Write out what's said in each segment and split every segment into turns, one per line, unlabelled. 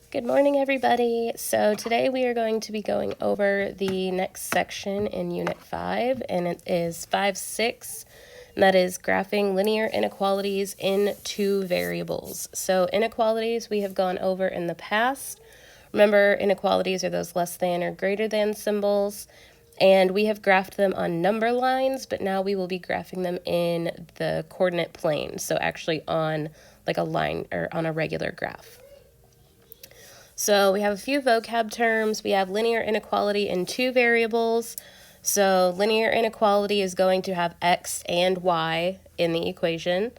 Good morning, everybody. So today we are going to be going over the next section in Unit 5, and it is 5-6, and that is graphing linear inequalities in two variables. So inequalities we have gone over in the past. Remember, inequalities are those less than or greater than symbols, and we have graphed them on number lines, but now we will be graphing them in the coordinate plane, so actually on like a line or on a regular graph. So we have a few vocab terms. We have linear inequality in two variables. So linear inequality is going to have x and y in the equation.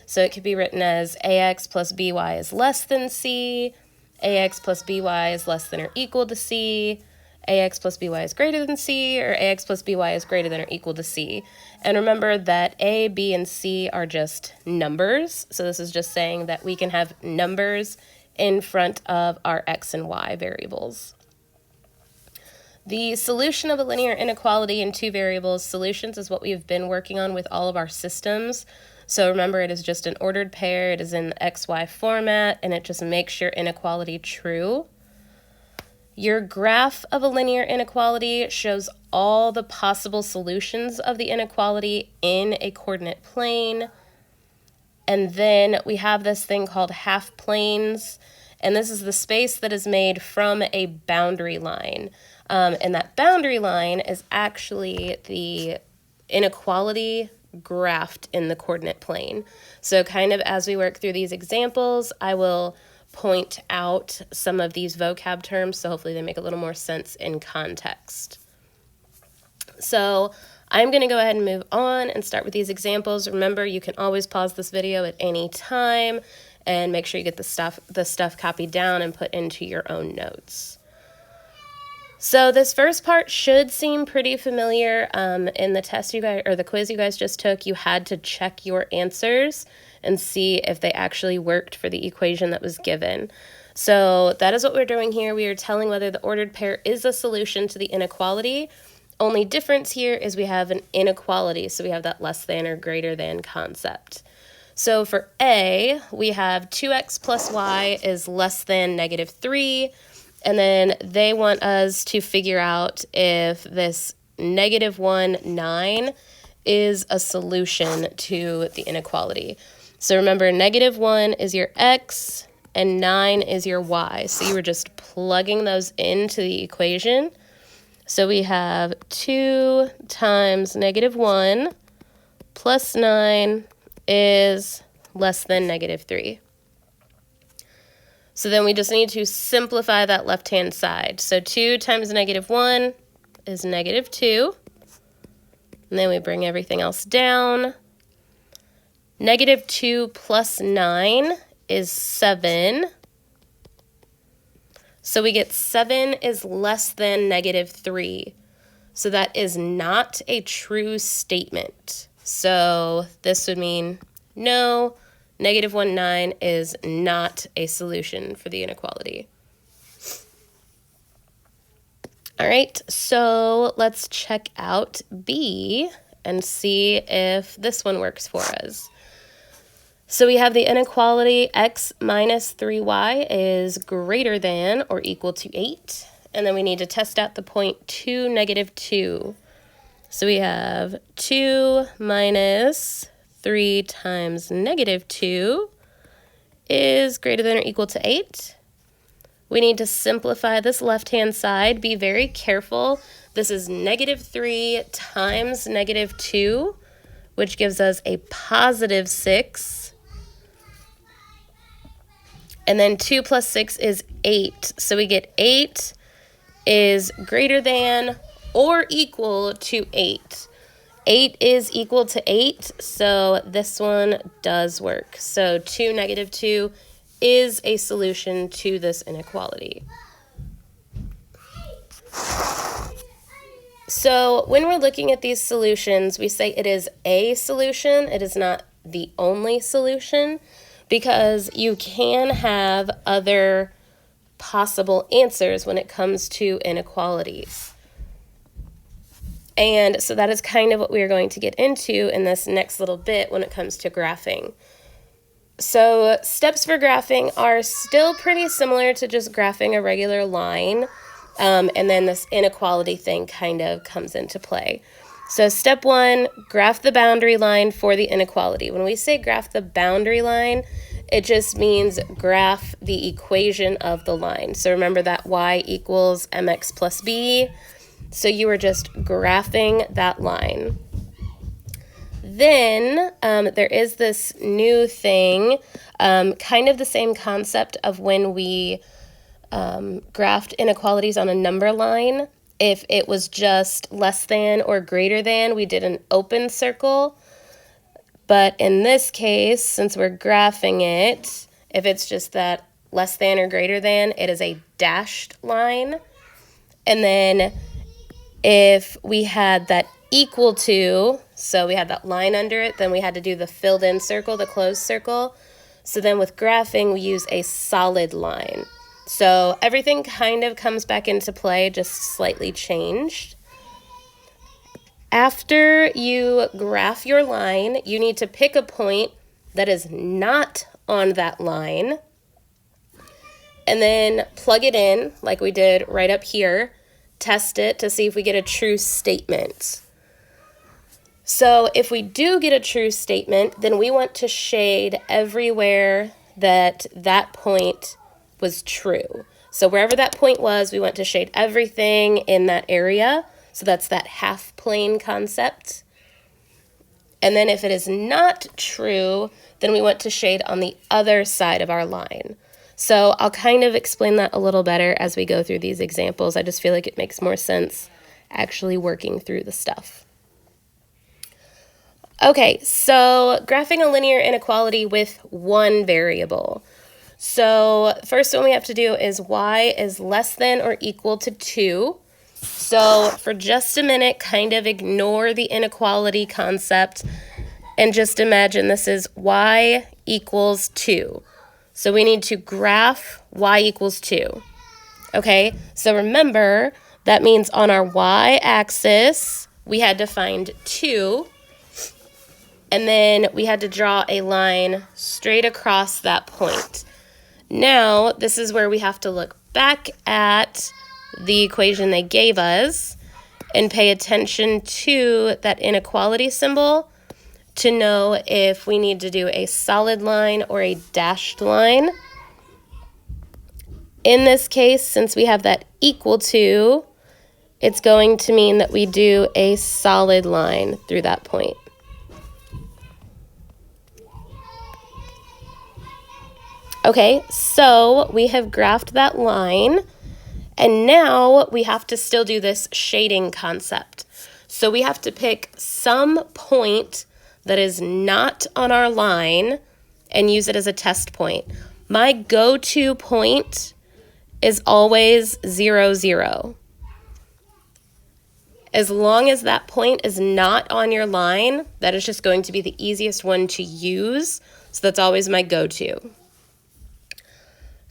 So it could be written as ax plus by is less than c, ax plus by is less than or equal to c, ax plus by is greater than c, or ax plus by is greater than or equal to c. And remember that a, b, and c are just numbers. So this is just saying that we can have numbers in front of our x and y variables. The solution of a linear inequality in two variables, solutions is what we've been working on with all of our systems. So remember, it is just an ordered pair, it is in the XY format, and it just makes your inequality true. Your graph of a linear inequality shows all the possible solutions of the inequality in a coordinate plane. And then we have this thing called half planes, and this is the space that is made from a boundary line. And that boundary line is actually the inequality graphed in the coordinate plane. So kind of as we work through these examples, I will point out some of these vocab terms, so hopefully they make a little more sense in context. So I'm going to go ahead and move on and start with these examples. Remember, you can always pause this video at any time and make sure you get the stuff copied down and put into your own notes. So this first part should seem pretty familiar. In the test you guys, or the quiz you guys just took, you had to check your answers and see if they actually worked for the equation that was given. So that is what we're doing here. We are telling whether the ordered pair is a solution to the inequality. Only difference here is we have an inequality, so we have that less than or greater than concept. So for A, we have 2x plus y is less than -3, and then they want us to figure out if this -1, 9 is a solution to the inequality. So remember, -1 is your x and 9 is your y, so you were just plugging those into the equation. So we have 2 times -1 plus 9 is less than -3. So then we just need to simplify that left-hand side. So 2 times -1 is -2. And then we bring everything else down. -2 plus 9 is 7. So we get 7 is less than -3. So that is not a true statement. So this would mean no, -1, 9 is not a solution for the inequality. All right, so let's check out B and see if this one works for us. So we have the inequality x minus 3y is greater than or equal to 8. And then we need to test out the point 2, -2. So we have 2 minus 3 times -2 is greater than or equal to 8. We need to simplify this left-hand side. Be very careful. This is -3 times -2, which gives us a +6. And then 2 plus 6 is 8. So we get 8 is greater than or equal to 8. 8 is equal to 8, so this one does work. So 2, -2 is a solution to this inequality. So when we're looking at these solutions, we say it is a solution. It is not the only solution, because you can have other possible answers when it comes to inequalities. And so that is kind of what we are going to get into in this next little bit when it comes to graphing. So steps for graphing are still pretty similar to just graphing a regular line. And then this inequality thing kind of comes into play. So step 1, graph the boundary line for the inequality. When we say graph the boundary line, it just means graph the equation of the line. So remember that y equals mx plus b. So you are just graphing that line. Then there is this new thing, kind of the same concept of when we graphed inequalities on a number line. If it was just less than or greater than, we did an open circle. But in this case, since we're graphing it, if it's just that less than or greater than, it is a dashed line. And then if we had that equal to, so we had that line under it, then we had to do the filled in circle, the closed circle. So then with graphing, we use a solid line. So everything kind of comes back into play, just slightly changed. After you graph your line, you need to pick a point that is not on that line and then plug it in like we did right up here. Test it to see if we get a true statement. So if we do get a true statement, then we want to shade everywhere that that point was true. So wherever that point was, we want to shade everything in that area. So that's that half plane concept. And then if it is not true, then we want to shade on the other side of our line. So I'll kind of explain that a little better as we go through these examples. I just feel like it makes more sense actually working through the stuff. Okay, so graphing a linear inequality with one variable. So first one we have to do is y is less than or equal to 2. So for just a minute, kind of ignore the inequality concept and just imagine this is y equals 2. So we need to graph y equals 2. Okay, so remember that means on our y-axis, we had to find 2. And then we had to draw a line straight across that point. Now, this is where we have to look back at the equation they gave us and pay attention to that inequality symbol to know if we need to do a solid line or a dashed line. In this case, since we have that equal to, it's going to mean that we do a solid line through that point. Okay, so we have graphed that line, and now we have to still do this shading concept. So we have to pick some point that is not on our line and use it as a test point. My go-to point is always 0, 0. As long as that point is not on your line, that is just going to be the easiest one to use. So that's always my go-to.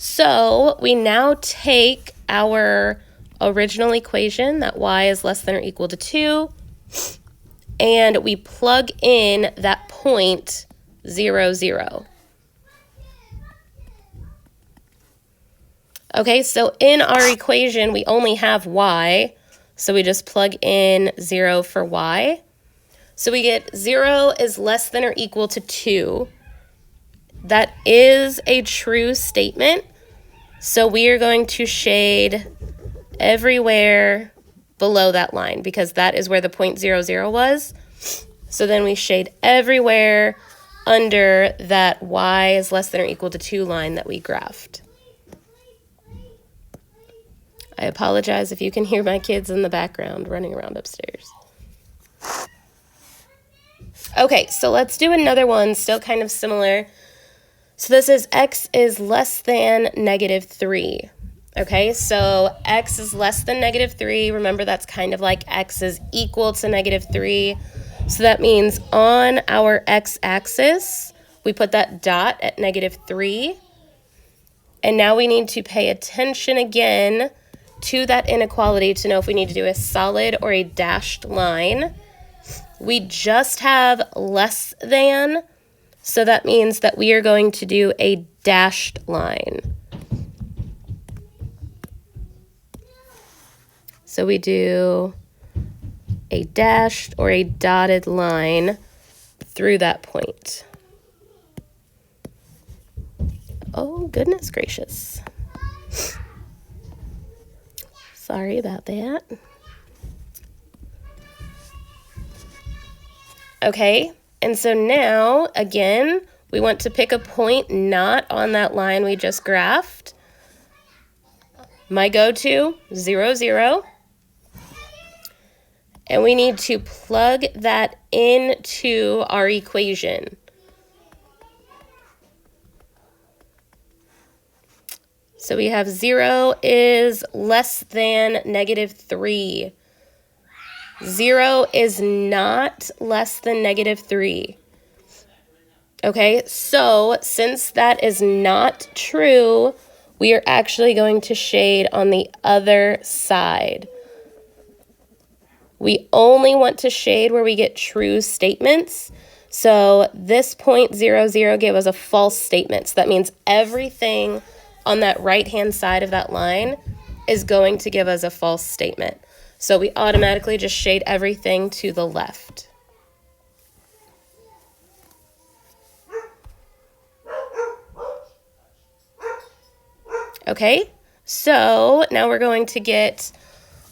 So we now take our original equation, that y is less than or equal to 2, and we plug in that point 0, 0. Okay, so in our equation, we only have y, so we just plug in 0 for y. So we get 0 is less than or equal to 2. That is a true statement. So we are going to shade everywhere below that line because that is where the point 0, 0 was. So then we shade everywhere under that y is less than or equal to 2 line that we graphed. I apologize if you can hear my kids in the background running around upstairs. Okay, so let's do another one, still kind of similar. So this is x is less than -3. Okay, so x is less than -3. Remember, that's kind of like x is equal to -3. So that means on our x-axis, we put that dot at -3. And now we need to pay attention again to that inequality to know if we need to do a solid or a dashed line. We just have less than, So that means that we are going to do a dashed line. So we do a dashed or a dotted line through that point. Oh, goodness gracious. Sorry about that. Okay, and so now, again, we want to pick a point not on that line we just graphed. My go-to, 0, 0. And we need to plug that into our equation. So we have 0 is less than -3. 0 is not less than -3. Okay, so since that is not true, we are actually going to shade on the other side. We only want to shade where we get true statements. So this point 0, 0 gave us a false statement. So that means everything on that right-hand side of that line is going to give us a false statement. So we automatically just shade everything to the left. Okay, so now we're going to get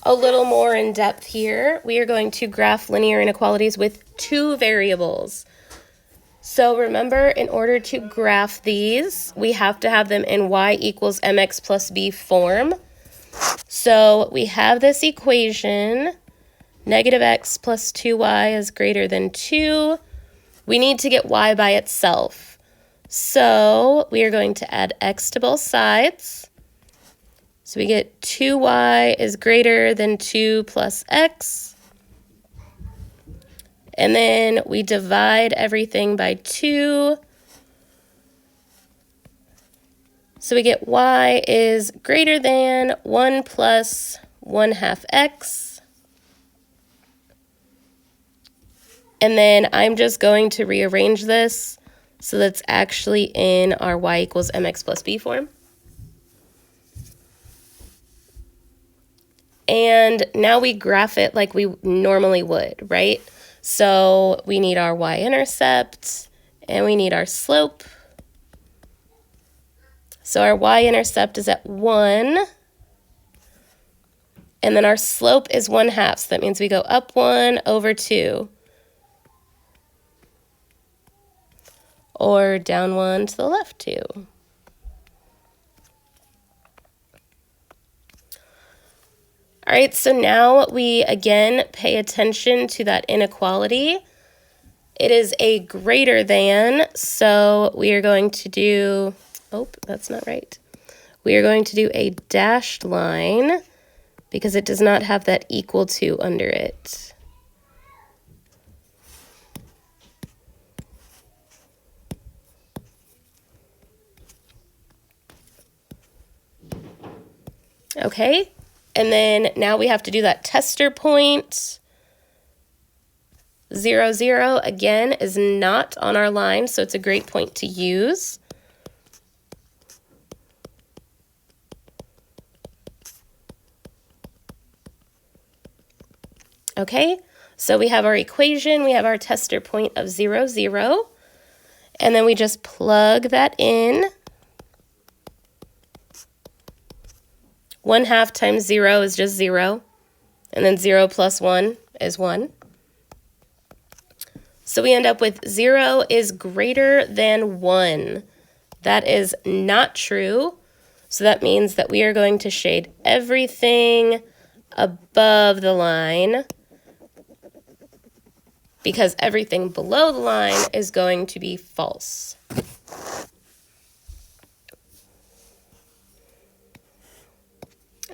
a little more in depth here. We are going to graph linear inequalities with 2 variables. So remember, in order to graph these, we have to have them in y equals mx plus b form. So we have this equation, -x plus 2y is greater than 2. We need to get y by itself. So we are going to add x to both sides. So we get 2y is greater than 2 plus x. And then we divide everything by 2. So we get y is greater than 1 plus 1/2 x. And then I'm just going to rearrange this so that's actually in our y equals mx plus b form. And now we graph it like we normally would, right? So we need our y-intercept and we need our slope. So our y-intercept is at 1. And then our slope is 1/2. So that means we go up 1 over 2. Or down 1 to the left 2. All right, so now we again pay attention to that inequality. It is a greater than, so we are going to do, oh, that's not right. We are going to do a dashed line because it does not have that equal to under it. Okay. And then now we have to do that tester point. 0, 0, again, is not on our line, so it's a great point to use. Okay, so we have our equation, we have our tester point of 0, 0, and then we just plug that in. 1/2 times 0 is just 0, and then 0 plus 1 is 1. So we end up with 0 is greater than 1. That is not true. So that means that we are going to shade everything above the line because everything below the line is going to be false.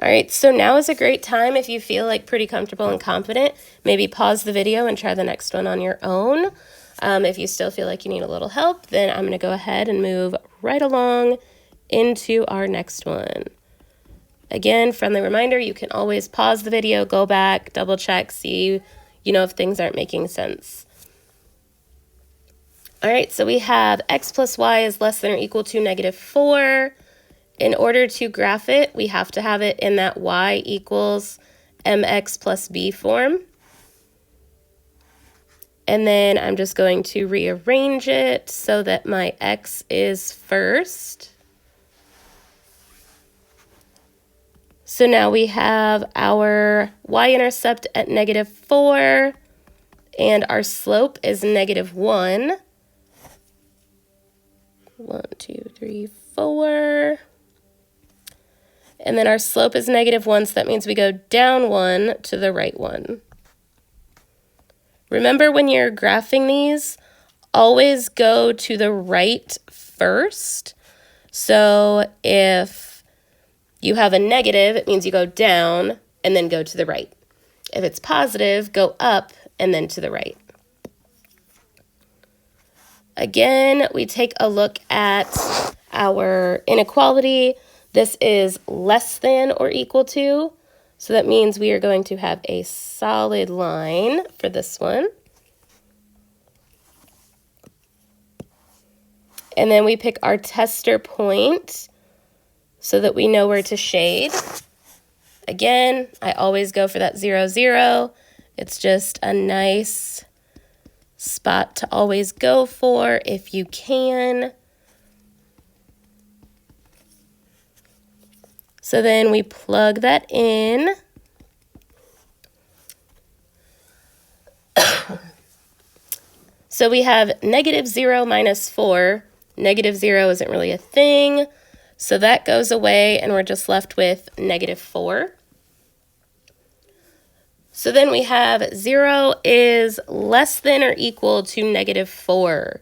All right, so now is a great time if you feel like pretty comfortable and confident. Maybe pause the video and try the next one on your own. If you still feel like you need a little help, then I'm going to go ahead and move right along into our next one. Again, friendly reminder, you can always pause the video, go back, double check, see, if things aren't making sense. All right, so we have x plus y is less than or equal to -4. In order to graph it, we have to have it in that y equals mx plus b form. And then I'm just going to rearrange it so that my x is first. So now we have our y-intercept at -4, and our slope is -1. 1, 2, 3, 4. And then our slope is -1, so that means we go down 1 to the right 1. Remember, when you're graphing these, always go to the right first. So if you have a negative, it means you go down and then go to the right. If it's positive, go up and then to the right. Again, we take a look at our inequality. This is less than or equal to, so that means we are going to have a solid line for this one. And then we pick our tester point so that we know where to shade. Again, I always go for that 0, 0. It's just a nice spot to always go for if you can. So then we plug that in. So we have -0 minus 4. -0 isn't really a thing, so that goes away and we're just left with -4. So then we have 0 is less than or equal to -4.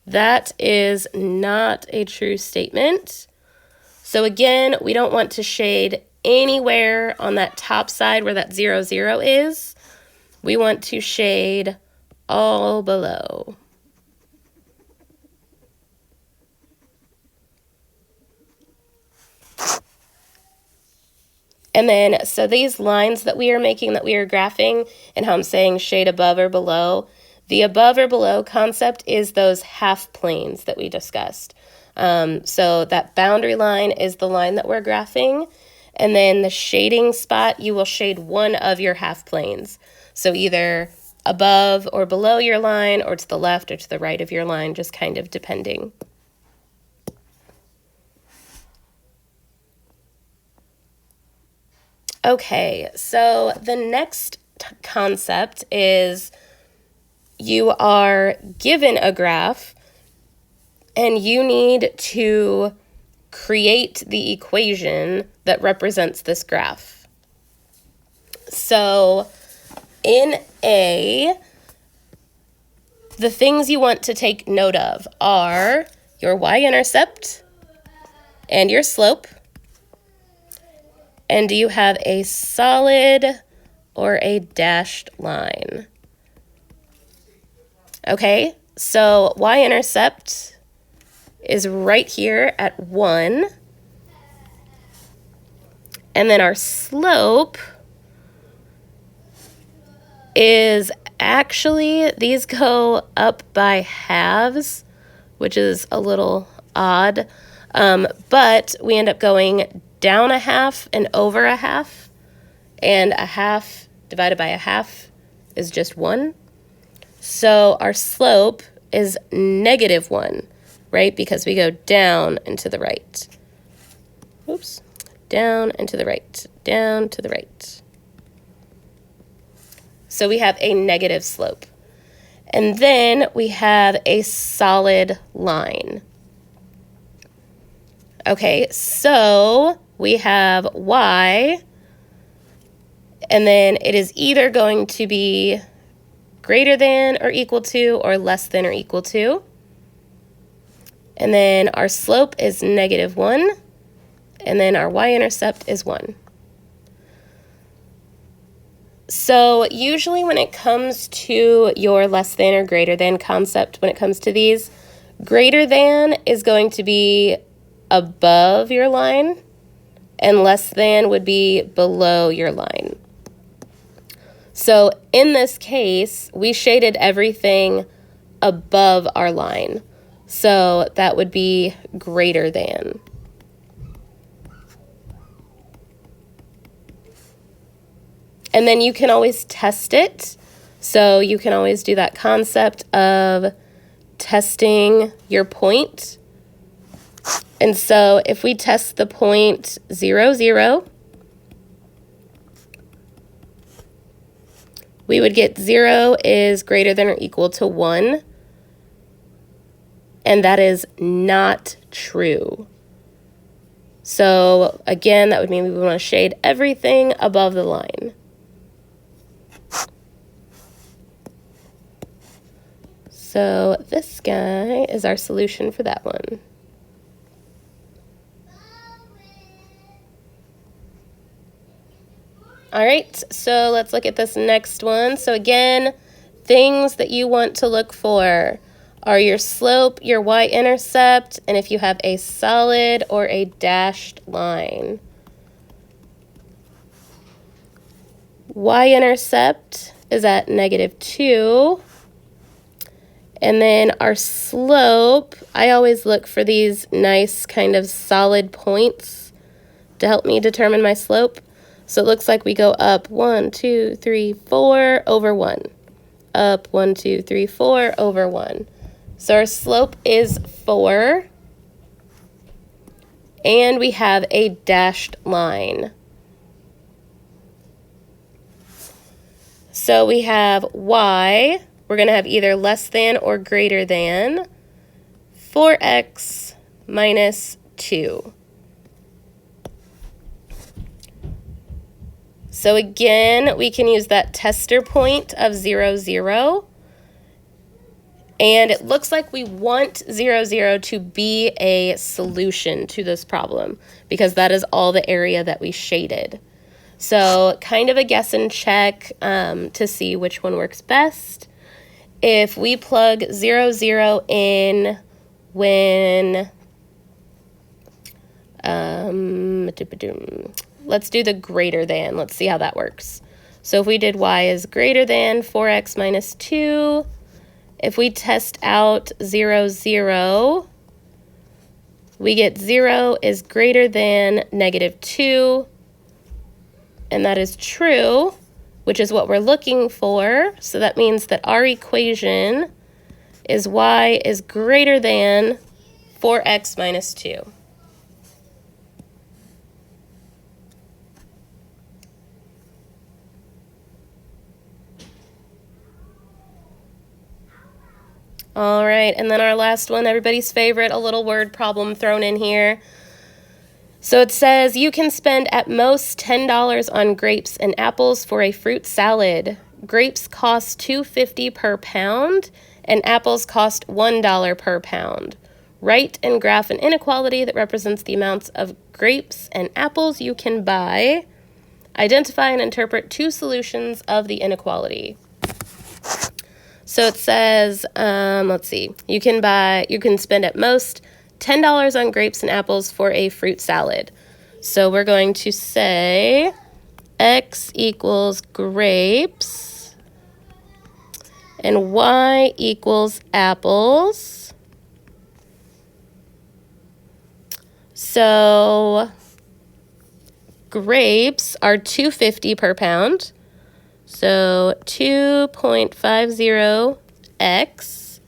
That is not a true statement. So again, we don't want to shade anywhere on that top side where that 0, 0 is. We want to shade all below. And then, so these lines that we are making, that we are graphing, and how I'm saying shade above or below, the above or below concept is those half planes that we discussed. So that boundary line is the line that we're graphing, and then the shading spot, you will shade one of your half planes. So either above or below your line, or to the left or to the right of your line, just kind of depending. Okay, so the next concept is you are given a graph and you need to create the equation that represents this graph. So in A, the things you want to take note of are your y-intercept and your slope. And do you have a solid or a dashed line? Okay, so y-intercept is right here at 1. And then our slope is actually, these go up by halves, which is a little odd. But we end up going down a half and over a half, and a half divided by a half is just 1. So our slope is -1, right? Because we go down and to the right. Oops. Down and to the right, down to the right. So we have a negative slope. And then we have a solid line. Okay, so we have y, and then it is either going to be greater than or equal to or less than or equal to. And then our slope is -1, and then our y-intercept is 1. So usually when it comes to your less than or greater than concept, when it comes to these, greater than is going to be above your line, and less than would be below your line. So in this case, we shaded everything above our line. So that would be greater than. And then you can always test it. So you can always do that concept of testing your point. And so if we test the point 0, 0, we would get 0 is greater than or equal to 1. And that is not true. So again, that would mean we would want to shade everything above the line. So this guy is our solution for that one. All right, so let's look at this next one. So again, things that you want to look for are your slope, your y-intercept, and if you have a solid or a dashed line. Y-intercept is at -2. And then our slope, I always look for these nice kind of solid points to help me determine my slope. So it looks like we go up 1, 2, 3, 4 over 1. Up 1, 2, 3, 4 over 1. So our slope is 4. And we have a dashed line. So we have y. We're going to have either less than or greater than 4x minus 2. So again, we can use that tester point of 0, 0. And it looks like we want 0, 0 to be a solution to this problem because that is all the area that we shaded. So kind of a guess and check to see which one works best. If we plug 0, 0 in when, let's do the greater than. Let's see how that works. So if we did y is greater than 4x minus 2, if we test out 0, 0, we get 0 is greater than -2, and that is true, which is what we're looking for. So that means that our equation is y is greater than 4x minus 2. All right, and then our last one, everybody's favorite, a little word problem thrown in here. So it says you can spend at most $10 on grapes and apples for a fruit salad. Grapes cost $2.50 per pound and apples cost $1 per pound. Write and graph an inequality that represents the amounts of grapes and apples you can buy. Identify and interpret two solutions of the inequality. So it says, let's see, you can spend at most $10 on grapes and apples for a fruit salad. So we're going to say x equals grapes and y equals apples. So grapes are $2.50 per pound. So 2.50x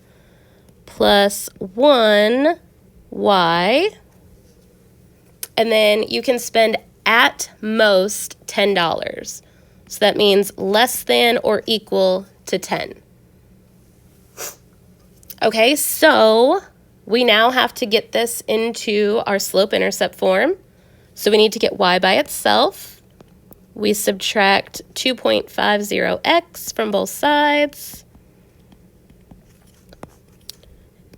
plus 1y. And then you can spend at most $10. So that means less than or equal to 10. Okay, so we now have to get this into our slope-intercept form. So we need to get y by itself. We subtract 2.50x from both sides.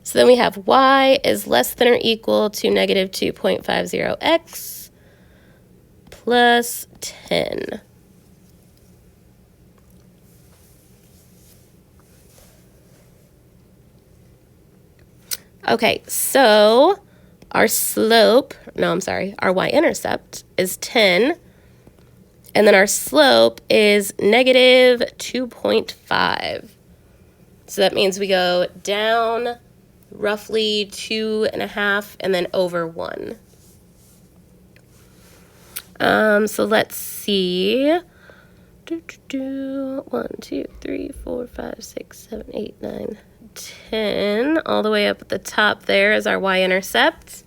So then we have y is less than or equal to negative 2.50x plus 10. Okay, so our our y-intercept is 10. And then our slope is negative 2.5. So that means we go down roughly 2.5 and then over 1. So let's see. 1, 2, 3, 4, 5, 6, 7, 8, 9, 10. All the way up at the top there is our y-intercept.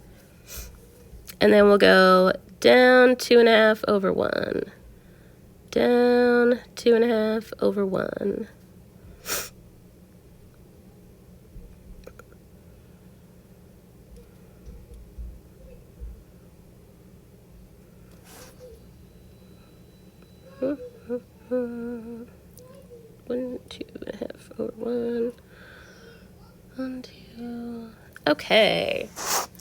And then we'll go down 2.5 over 1. Down 2.5 over 1. One, 2.5 over 1. 1, 2. Okay.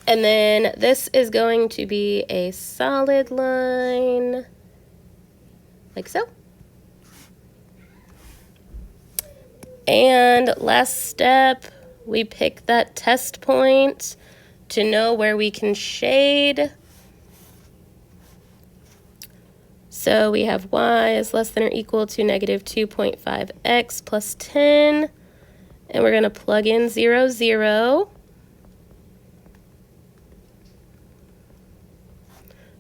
And then this is going to be a solid line, like so. And last step, we pick that test point to know where we can shade. So we have y is less than or equal to negative 2.5x plus 10. And we're going to plug in 0, 0.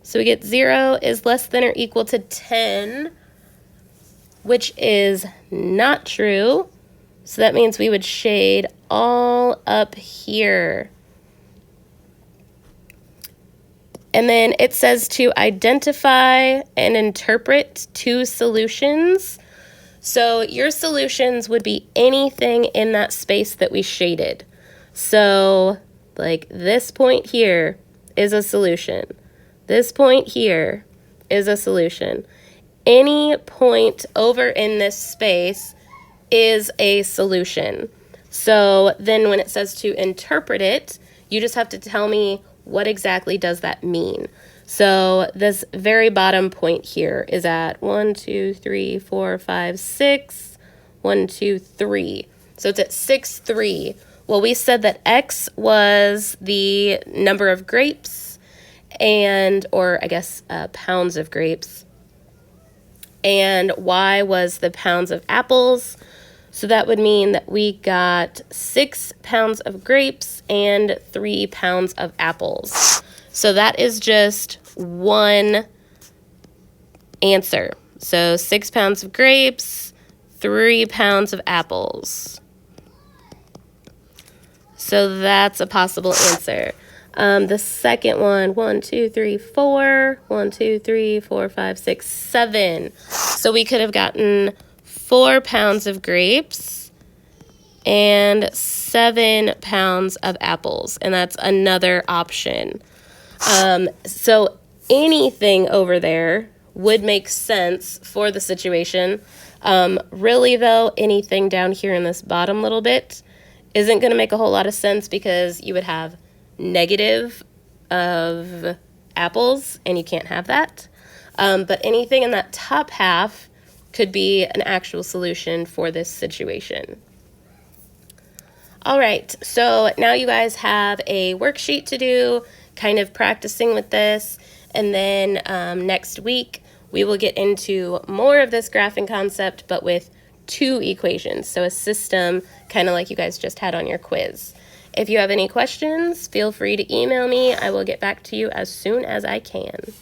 So we get 0 is less than or equal to 10, which is not true. So that means we would shade all up here. And then it says to identify and interpret two solutions. So your solutions would be anything in that space that we shaded. So like this point here is a solution. This point here is a solution. Any point over in this space is a solution. So then when it says to interpret it, you just have to tell me what exactly does that mean. So this very bottom point here is at 1, 2, 3, 4, 5, 6. 1, 2, 3. So it's at 6, 3. Well, we said that X was the number of grapes or I guess pounds of grapes, and Y was the pounds of apples. So that would mean that we got 6 pounds of grapes and 3 pounds of apples. So that is just one answer. So 6 pounds of grapes, 3 pounds of apples. So that's a possible answer. The second one, 1, 2, 3, 4. 1, 2, 3, 4, 5, 6, 7. So we could have gotten 4 pounds of grapes and 7 pounds of apples, and that's another option. So anything over there would make sense for the situation. Really though, anything down here in this bottom little bit isn't going to make a whole lot of sense, because you would have negative of apples, and you can't have that. But anything in that top half could be an actual solution for this situation. All right, so now you guys have a worksheet to do, kind of practicing with this, and then next week we will get into more of this graphing concept, but with 2 equations, so a system kind of like you guys just had on your quiz. If you have any questions, feel free to email me. I will get back to you as soon as I can.